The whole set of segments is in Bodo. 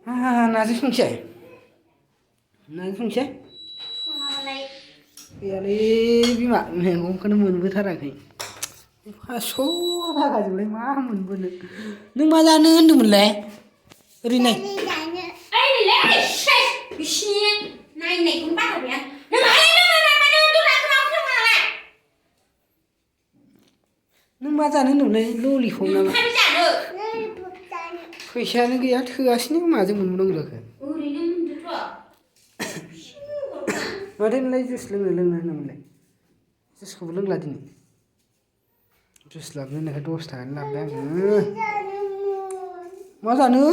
नाजों संसै नाजों संसै गैयालै बिमा मैगंखौनो मोनबोथाराखै 500 थाखाजोंलाय मा मोनबोनो नों मा जानो होन्दोंमोनलाय ओरैनो बिसिनि नायनायखौनो बाहायबाय नों मा जानो होन्दोंमोनलाय ललिखौ नामा फैसायानो गैया थोआसैनो माजों मोनबावनांगौ जाखो ओरैनो मोनदोथ' माथो नोंलाय जुइस लोंनो होनोमोनलाय जुइसखौबो लोंला दिनै जुइस लाबोनो होननायखाय 10 थाखानि लाबोबाय आङो मा जानो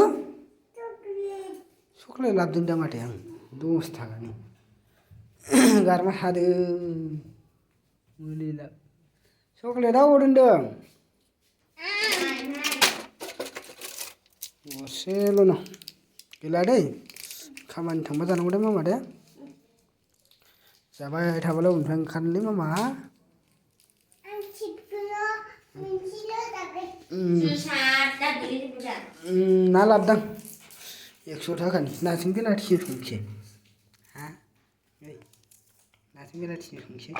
चक्लेट लाबोदों दा माथो आं 10 थाखानि गारमा हादों मुलिला चक्लेटआ अबाव दोनदों गरसेल' गैला दै खामानि थांबा जानांगौ दे मामा दे जाबाय थाबाल' ओमफ्राय ओंखारनोलै मामा ना लाबोदां 100 थाखानि नाजों बेलाथिजों संसै हा नाजों बेलाथिजों संसै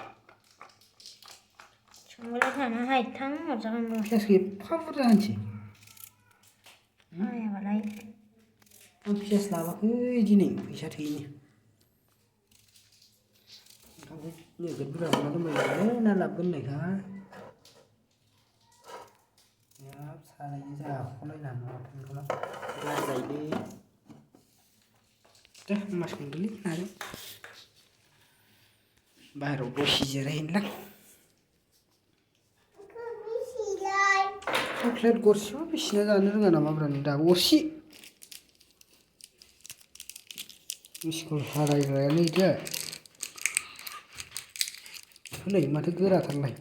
संबालाय थानो हायथां हरजागोन पियासखौ एफा बुरजा होनसै हायाबालाय आं पियास लाबाखै दिनै फैसा थोयैनि नोगोद बुरजा हरना दोनबाय नालाय ना लाबोगोन होननायखाय हाब सानैजों जाख'लायनानै माथो जायोलै दे होमबा संदोलै नाजों बाहेरायाव दसे जिरायहैनोलां चक्लेट गरसेबो बेसेना जानो रोङा नामाब्रा नों दाबो अरसि स्कुल हारायग्रायानो इदो हनै माथो गोराथारलाय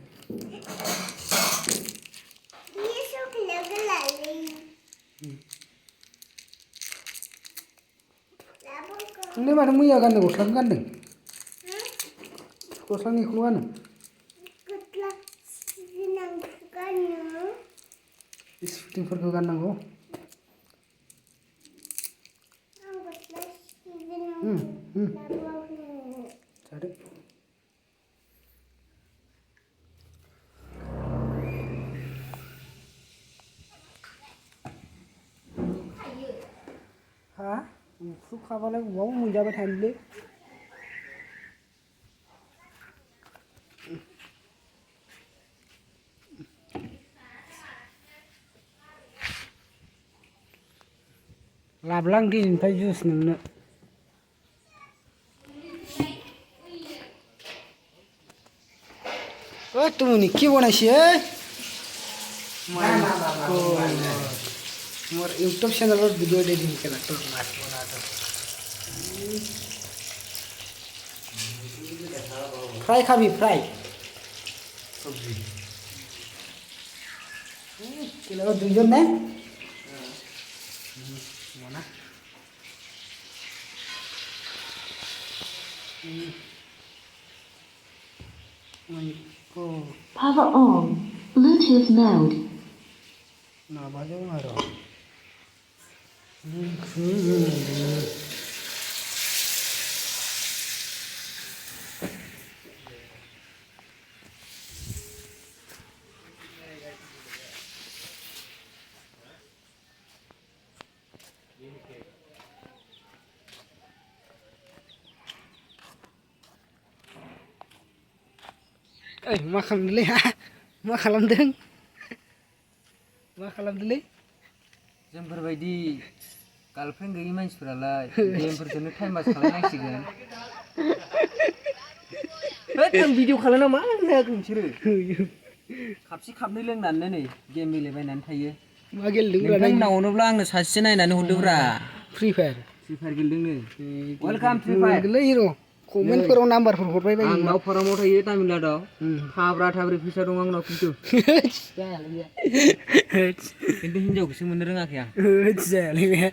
नोंलाय माथो मैया गाननाय गस्लाखौनो गानदों गस्लानिखौल' गानो स्पुटिंफोरखौ गाननांगौ जादो हा उखुबखाबालाय बबाव मोनजाबाय थानोलै लाबलां दिनैनिफ्राय जुइस नोंनो तुमने के बनाइसी है मोर यूट्यूब चैनल पर वीडियो एडिटिंग के तो बना दो फ्राई खाबी फ्राई सब्जी किलो दुइजन ने mana Power on. Bluetooth mode. Nah, baca mana? मा खालामदोंलै हा मा खालामदों मा खालामदोंलै जोंफोरबायदि गार्लफ्रेन्ड गैयि मानसिफोरालाय गेमफोरजोंनो टाइम पास खालामनांसिगोन होद आं भिडिअ खालामना मा होनाखै नोंसोरो खाबसे खाबनै लोंनानै नै गेम गेलेबायनानै थायो मा गेलेदों नोंथांमोननाव अनोब्ला आंनो सासेसो नायनानै हरदोब्रा फ्रि फायार गेलेदोंनो वेलकाम फ्रि फायार हिर' कमेन्टफोराव नाम्बारफोर हरबाय बायो आंनाव फरामाव थायो तामिलनाडुआव थाब्रा फैसा दं आंनाव खिन्थु जायालै खिन्थु हिनजावखौसो मोननो रोङाखै आं जायालै बे